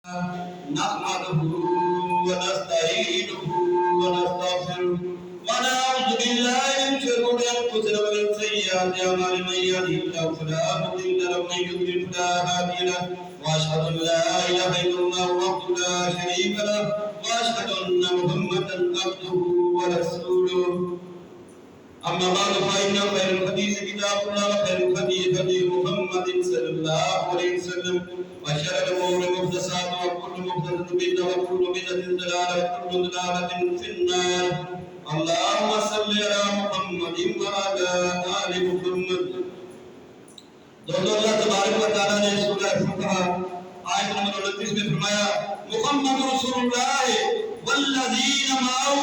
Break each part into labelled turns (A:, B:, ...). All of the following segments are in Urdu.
A: نحمده ونستعينه ونستغفره ونعوذ بالله من شرور انفسنا ومن سيئات اعمالنا من يهده الله فلا مضل له ومن يضلل فلا هادي له واشهد ان لا اله الا الله وحده لا شريك له واشهد ان محمدا عبده ورسوله اما بعد فان خير الحديث كتاب الله وخير الهدي هدي محمد صلى الله عليه وسلم وشر الأمور محدثاتها وكل محدثة بدعة وكل بدعة ضلالة وكل ضلالة في النار. اللهم صل على محمد وعلى آل محمد. دوستو اللہ تبارک و تعالیٰ نے سورہ فتح آیت نمبر 29 میں فرمایا محمد رسول اللہ والذین معه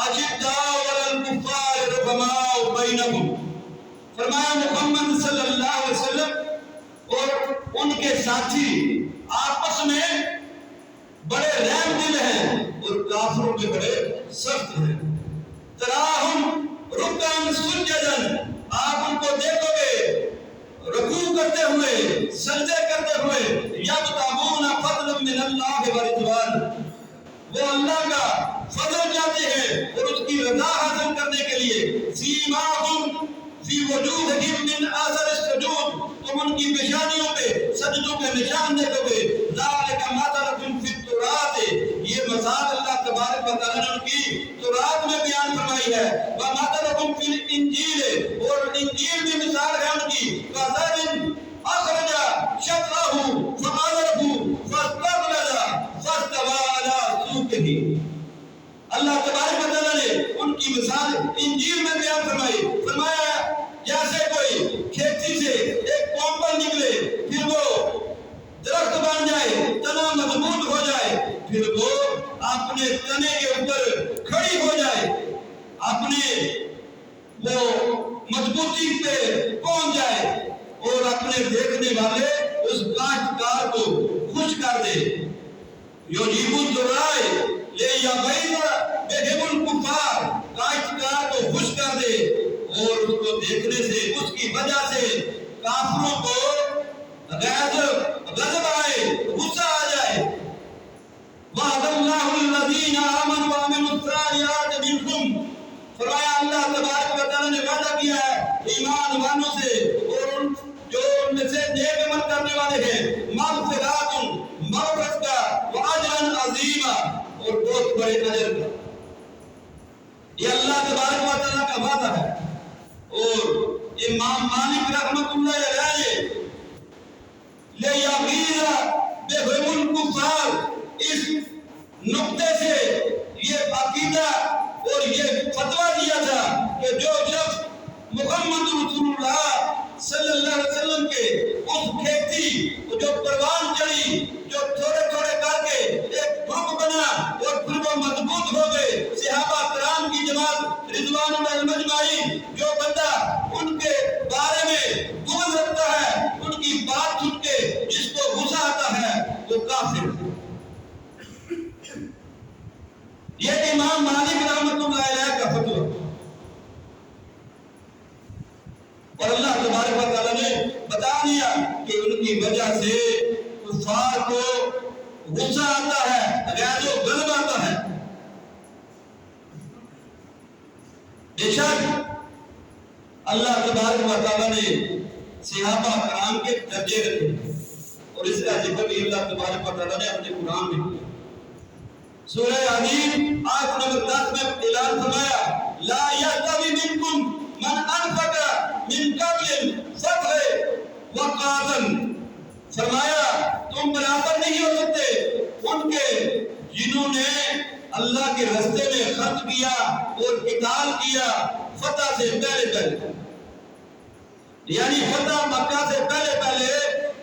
A: اشداء علی الکفار رحماء بینہم. فرمایا محمد صلی اللہ علیہ وسلم اور ان کے ساتھی آپس میں بڑے رحم دل ہیں اور کافروں کے بڑے سخت ہیں. تراہم رکعن سجدن، آپ ان کو دیکھو گے رکوع کرتے ہوئے سجدے کرتے ہوئے یبتغون فضلا من اللہ ورضوان، وہ اللہ کا فضل چاہتے ہیں اور اس کی رضا حاصل کرنے کے لیے سیماہم فی وجوہہم من اثر السجود، تم ان کی پیشانیوں پہ سجدوں کے نشان دیکھو گے. ذالک مثلکم فی التوراۃ، یہ مثال اللہ تبارک و تعالیٰ نے ان کی تورات میں بیان فرمائی ہے. ومثلکم فی الانجیل، اور انجیل میں مثال ہے ان کی. کزرع اخرج شطأہ فآزرہ فاستغلظ فاستوی علی سوقہ. اللہ تبارک و تعالیٰ نے ان کی مثال انجیل میں بیان فرمائی. فرمایا جیسے کوئی کھیتی سے ایک کومپل نکلے پھر وہ درخت بن جائے، تنا مضبوط ہو جائے، پھر وہ اپنے تنے کے اوپر کھڑی ہو جائے، اپنے وہ مضبوطی پہ پہنچ جائے اور اپنے دیکھنے والے اس کاشتکار کو خوش کر دے. یجیب الضرائع لیغیظ بہم الکفار، کاشتکار کو خوش کر دے اور اس کو دیکھنے سے اس کی وجہ سے کافروں کو غضب آئے، غصہ آ جائے. وعد اللہ الذین آمنوا وعملوا الصالحات منکم، فرمایا اللہ تبارک و تعالیٰ نے وعدہ کیا ہے ایمان والوں سے اور جو ان میں سے نیک عمل کرنے والے ہیں مغفرات، مغفرت کا، واجرا عظیما، اور بہت بڑے اجر کا. یہ اللہ تبارک و تعالیٰ کا وعدہ ہے. اور امام مالک رحمت اللہ علیہ لیغیظ بہم الکفار، اس نقطے سے یہ عقیدہ اور یہ فتویٰ دیا تھا کہ جو شخص محمد رسول اللہ صلی اللہ علیہ وسلم کے اس کھیتی جو پروان چڑھی، جو تھوڑے تھوڑے کر کے ایک گروپ بنا اور پھر وہ مضبوط ہو گئے، صحابہ کرام کی جماعت رضوان اللہ اجمعین، جو بندہ ان کے بارے میں بغض رکھتا ہے، ان کی بات سن کے جس کو غصہ آتا ہے، وہ کافر ہے. یہ امام مالک رحمت اللہ علیہ کا فتویٰ. اور اللہ تبارک و تعالیٰ نے بتا دیا کہ ان کی وجہ سے کفار کو غصہ آتا ہے، غیظ و غضب آتا ہے. بے شک اللہ تبارک و تعالیٰ نے صحابہ کرام کے درجے رکھے اور اس کا ذکر بھی اللہ تبارک و تعالیٰ نے اپنے قرآن میں کیا. سورہ حدید آیت نمبر 10 میں اعلان فرمایا لا یستوی منکم من انفق من قبل الفتح وقاتل، فرمایا تم برابر نہیں ہو سکتے ان کے جنہوں نے اللہ کے راستے میں خرچ کیا اور قتال کیا فتح سے پہلے پہلے، یعنی فتح مکہ سے پہلے پہلے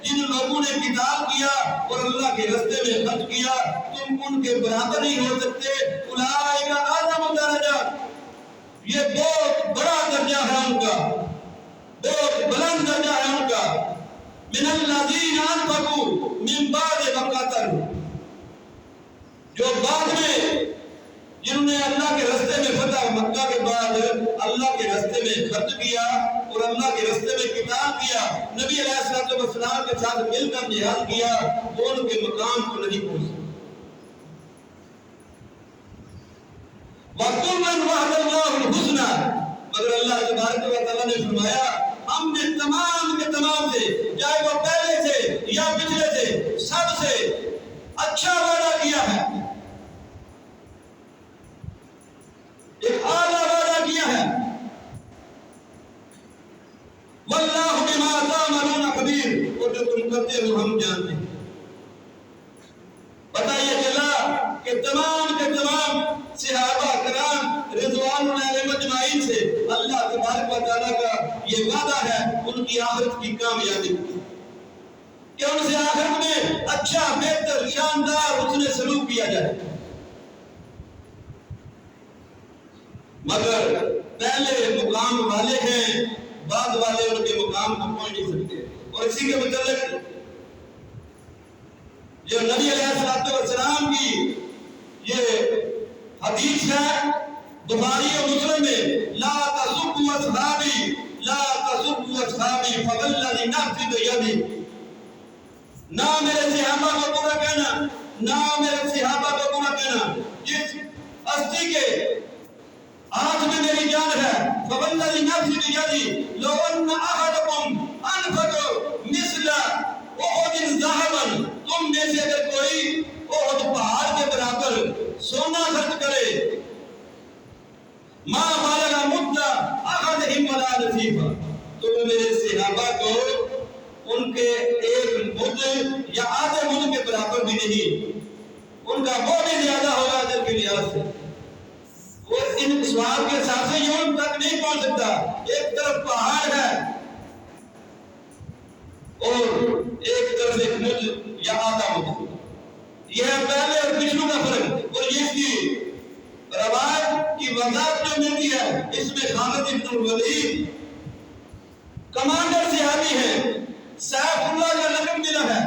A: جن لوگوں نے قتال کیا اور اللہ کے راستے میں خرچ کیا، تم ان کے برابر نہیں ہو سکتے. اولئک اعظم درجات، یہ بہت بڑا درجہ ہے ان کا، بہت بلند درجہ ہے ان کا. من الذین انفقوا من بعد وقاتلوا، جو بعد میں جنہوں نے اللہ کے راستے میں فتح مکہ کے بعد اللہ کے راستے میں خرچ کیا اور اور اللہ کے راستے میں قتال کیا، نبی علیہ السلام کے ساتھ مل کر جہاد کیا، وہ ان کے مقام کو نہیں پہنچ سکے۔ وَقُلْ وَعَدَ اللَّهُ الْحُسْنَى، مگر اللہ تبارک و تعالیٰ نے فرمایا ہم نے تمام کے تمام سے، چاہے وہ پہلے سے یا پچھلے سے، سب سے اچھا وعدہ کیا ہے، ایک اعلیٰ وعدہ کیا ہے۔ وَاللَّهُ بِمَا تَعْمَلُونَ خَبِيرٌ، اور جو تم کرتے ہو ہم جانتے ہیں۔ بتائیے چلا کہ تمام کے تمام صحابہ کرام رضوان اللہ اجمعین سے اللہ تبارک و تعالیٰ کا یہ وعدہ ہے ان کی آخرت کی کامیابی کہ ان سے آخرت میں اچھا، بہتر، شاندار حسن سلوک کیا جائے۔ مگر پہلے مقام والے ہیں، بعد والے ان کے مقام کو پہنچ نہیں سکتے۔ اور اسی کے متعلق جو نبی علیہ السلام کی یہ حدیث ہے بخاری اور مسلم میں، لا تسبوا اصحابی لا تسبوا اصحابی فوالذی نفسی بیدی، نہ میرے صحابہ کو برا کہنا، نہ میرے صحابہ کو برا کہنا، جس ہستی کے ہاتھ میں میری جان ہے، فوالذی نفسی بیدی لو ان احدکم انفق مثل احد ذهبا، تم میں سے اگر کوئی احد پہاڑ کے برابر سونا خرچ کرے، ما بالغ مد احدہم ولا نصیفا، تو میرے صحابہ کو ان کے ایک مد یا آدھے مد کے برابر بھی نہیں، ان کا وہ بھی زیادہ ہوگا اجر کے لحاظ سے۔ اور ان ثواب کے ساتھ سے یوم تک نہیں پہنچ سکتا، ایک طرف پہاڑ ہے اور ایک طرف ایک مد یا آدھا مد، یہ ہے پہلے اور پچھلوں کا فرق۔ اور یہ اس کی روایت کی وضاحت جو ملتی ہے، اس میں خالد بن الولید کمانڈر صحابی ہیں، سیف اللہ کا لقب ملا ہے،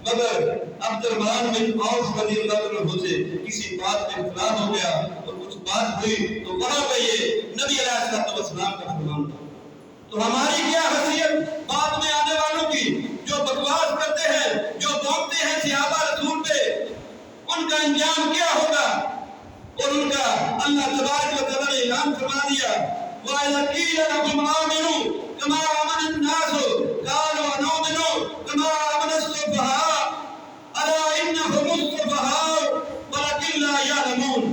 A: مگر عبد الرحمن بن عوف رضی اللہ عنہ سے کسی بات میں اختلاف ہو گیا اور کچھ بات ہوئی تو وہاں پہ یہ نبی علیہ السلام کا فرمان تھا۔ تو ہماری کیا حیثیت بعد میں آنے والوں کی جو بکواس کرتے ہیں، جو بھونکتے ہیں صحابہ رسول پہ، ان کا انجام کیا ہوگا؟ اور ان کا اللہ تبارک و تعالیٰ نے اعلان فرما دیا، وَإِذَا قِيلَ لَهُمْ آمِنُوا كَمَا آمَنَ النَّاسُ قَالُوا أَنُؤْمِنُ كَمَا آمَنَ السُّفَهَاءُ أَلَا إِنَّهُمُ السُّفَهَاءُ وَلَكِنْ لَا يَعْلَمُونَ۔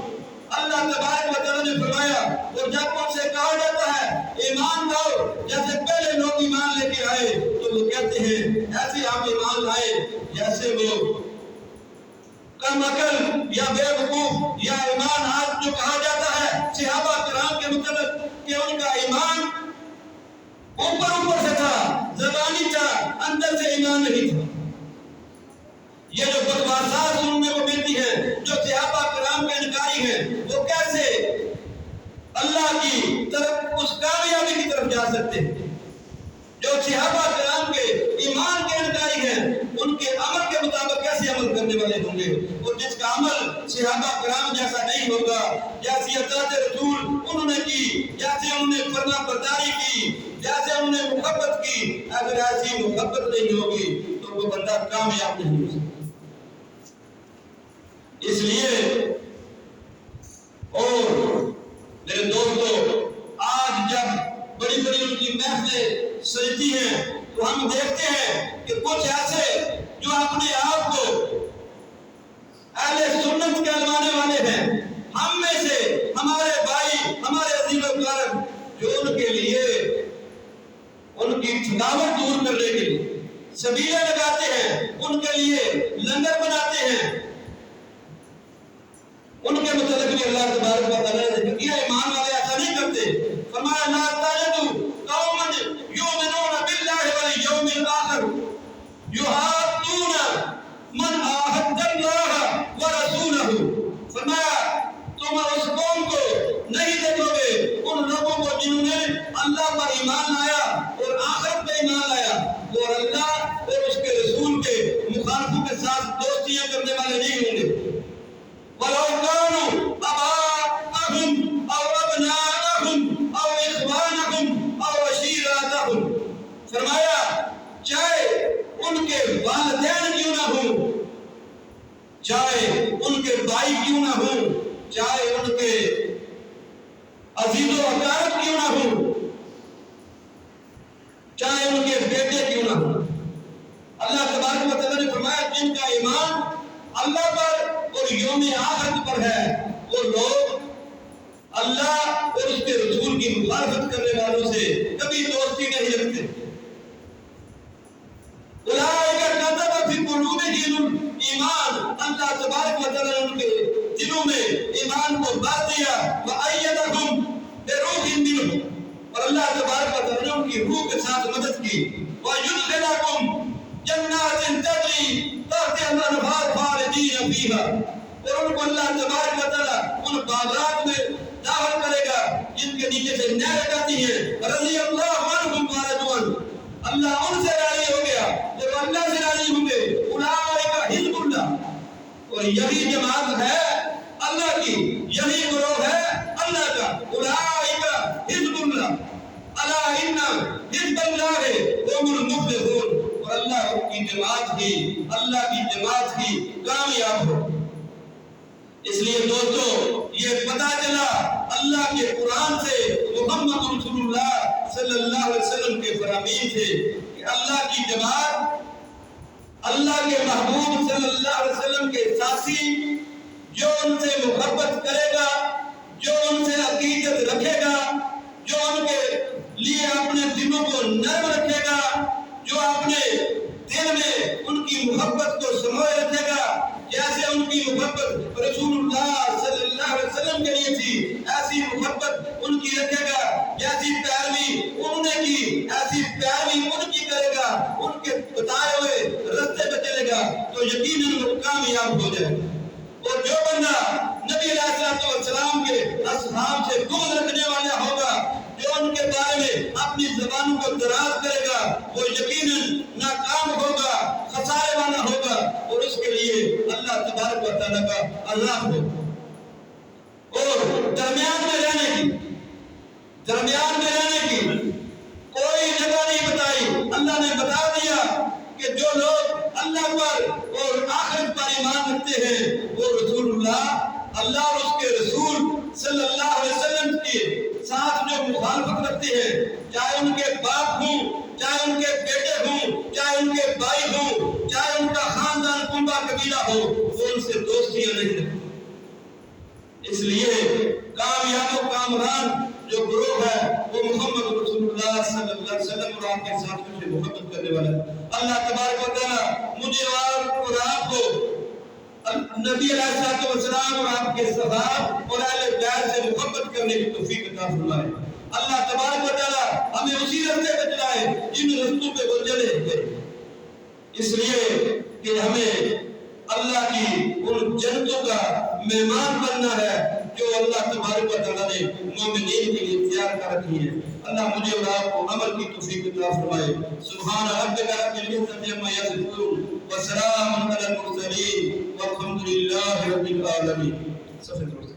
A: اللہ تبارک و تعالیٰ نے فرمایا، اور جب ان سے کہا جاتا ہے ایمان لاؤ جیسے پہلے لوگ ایمان لے کے آئے، تو وہ کہتے ہیں ایسے ہم ایمان لائے جیسے وہ کم عقل یا بے وقوف، یا ایمان آج جو کہا جاتا ہے صحابہ کرام کے متعلق کہ ان کا ایمان اوپر سے تھا، زبانی تھا، اندر سے ایمان نہیں تھا۔ یہ جو بکواسات سننے کو ملتی ہے، جو صحابہ کرام کے انکاری ہیں، وہ کیسے اللہ کی طرف اس کامیابی کی طرف جا سکتے ہیں؟ جو صحابہ کرام کے ایمان کے انکاری ہیں، ان کے عمل کے مطابق کیسے عمل کرنے والے ہوں گے؟ اور جس کا عمل صحابہ کرام جیسا نہیں ہوگا، جیسی اطاعت رسول انہوں نے کی، جیسے انہوں نے فرما برداری کی، جیسے انہوں نے محبت کی، اگر ایسی محبت نہیں ہوگی تو وہ بندہ کامیاب نہیں ہو سکتا۔ اس لیے اور میرے دوستو، آج جب بڑی بڑی ان کی محفلیں سجتی ہیں تو ہم دیکھتے ہیں کہ کچھ ایسے جو اپنے آپ کو اہل سنت کہلوانے والے ہیں، ہم میں سے ہمارے بھائی، ہمارے عزیز و اقارب، جو ان کے لیے ان کی تھکاوٹ دور کرنے کے لیے سبیلیں لگاتے ہیں، ان کے لیے لنگر بناتے ہیں، ان کے متعلق بھی اللہ تبارک و تعالیٰ نے ذکر کیا۔ ایمان والے ایسا نہیں کرتے، فرمایا لا تجدوا قوما یؤمنون باللہ والیوم الآخر یحادون من عاہد اللہ ورسولہ، فرمایا تم اس قوم کو نہیں دیکھو گے، ان لوگوں کو جنہوں نے اللہ پر ایمان لایا اور آخرت پہ ایمان لایا، وہ اللہ اور اس کے رسول کے مخالفوں کے ساتھ دوستیاں کرنے والے نہیں ہوں گے۔ وَلَوْ كَانُوا آبَاءَهُمْ أَوْ أَبْنَاءَهُمْ أَوْ إِخْوَانَهُمْ أَوْ عَشِيرَتَهُمْ چاہے ان کے بھائی کیوں نہ ہوں، چاہے ان کے عزیز و اقارب کیوں نہ ہوں، چاہے ان کے بیٹے کیوں نہ ہوں۔ اللہ تبارک و تعالیٰ نے فرمایا جن کا ایمان اللہ پر اور یوم آخرت پر ہے وہ لوگ اللہ اور اس کے رسول کی مخالفت کرنے والوں سے کبھی دوستی نہیں رکھتے۔ اولئک کتب فی قلوبہم ایمان، اللہ تبارک و تعالیٰ نے ان کے دلوں میں ایمان کو بھر دیا، وَأَيَّدَهُمْ بِرُوحٍ مِّنْهُ، اور اللہ تبارک و تعالیٰ نے ان کی روح کے ساتھ مدد کی، وَيُدْخِلَكُمْ جنات تجری تحتها الانہار خالدین فیہا، اور ان کو اللہ تبارک و تعالیٰ ان باغات میں داخل کرے گا جن کے نیچے سے نہریں جاتی ہیں، رضی اللہ عنہم ورضوا عنہ، اللہ ان سے راضی ہو گیا جب اللہ سے راضی ہوں گے۔ اولئک حزب اللہ، اور یہی جماعت ہے اللہ کی، یہی گروہ ہے اللہ کا۔ اولئک حزب اللہ الا ان حزب اللہ هم المفلحون، اور اللہ کی جماعت ہی، اللہ کی جماعت ہی کامیاب ہو۔ اس لیے دوستو یہ پتہ چلا اللہ کے قرآن سے، محمد رسول اللہ صلی اللہ علیہ وسلم کے فرامین سے، کہ اللہ کی جماعت اللہ کے محبوب صلی اللہ علیہ وسلم کے ساتھی جو ان سے محبت کرے گا، جو ان سے عقیدت رکھے گا، جو ان کے لیے اپنے دلوں کو نرم رکھے گا، جو اپنے دل میں ان کی محبت کو سموئے رکھے گا، جیسے ان کی محبت رسول اللہ صلی اللہ علیہ وسلم کے لیے تھی ایسی محبت ان کی رکھے گا، جیسی پیروی انہوں نے کی ایسی پیروی ان کی کرے گا، ان کے بتائے ہوئے رستے پہ چلے گا تو یقیناً وہ کامیاب ہو جائے۔ اور جو بندہ نبی علیہ السلام کے اصحاب سے بغض رکھنے والا ہوگا، جو ان کے بارے میں اپنی زبانوں کو دراز کرے گا، وہ یقیناً ناکام ہوگا، خسارے والا ہوگا، اور اس کے لیے اللہ تبارک و تعالیٰ کا عذاب ہو۔ اور درمیان میں رہنے کی کوئی جگہ نہیں بتائی، اللہ نے بتا دیا کہ جو لوگ اللہ پر اور آخرت پر ایمان رکھتے ہیں وہ رسول اللہ اور اس کے رسول صلی اللہ علیہ وسلم کے ساتھ جو مخالفت رکھتے ہیں، چاہے ان کے باپ ہوں، چاہے ان کے بیٹے ہوں، چاہے ان کے بھائی ہوں، چاہے ان کا خاندان کنبہ قبیلہ ہو، وہ ان سے دوستیاں نہیں رکھتے۔ اس لیے کامیاب و کامران جو گروہ ہے وہ محمد رسول اللہ صلی اللہ علیہ وسلم اور آپ کے ساتھ سے محبت کرنے والا ہے۔ اللہ تبارک و تعالیٰ مجھے اور آپ کو نبی علیہ السلام اور آپ کے صحابہ اور اہل بیت سے محبت کرنے کی توفیق عطا فرمائے۔ اللہ تبارک و تعالیٰ ہمیں اسی رستے پہ چلائے جن رستوں پہ وہ چلے تھے، اس لیے کہ ہمیں اللہ کی ان جنتوں کا مہمان بننا ہے جو اللہ تبارک و تعالیٰ نے مومنین کے لیے تیار کر رکھی ہے۔ اللہ مجھے اور آپ کو عمل کی توفیق عطا فرمائے۔ سبحان ربک رب العزة عما یصفون وسلام علی المرسلین والحمد للہ رب العالمین۔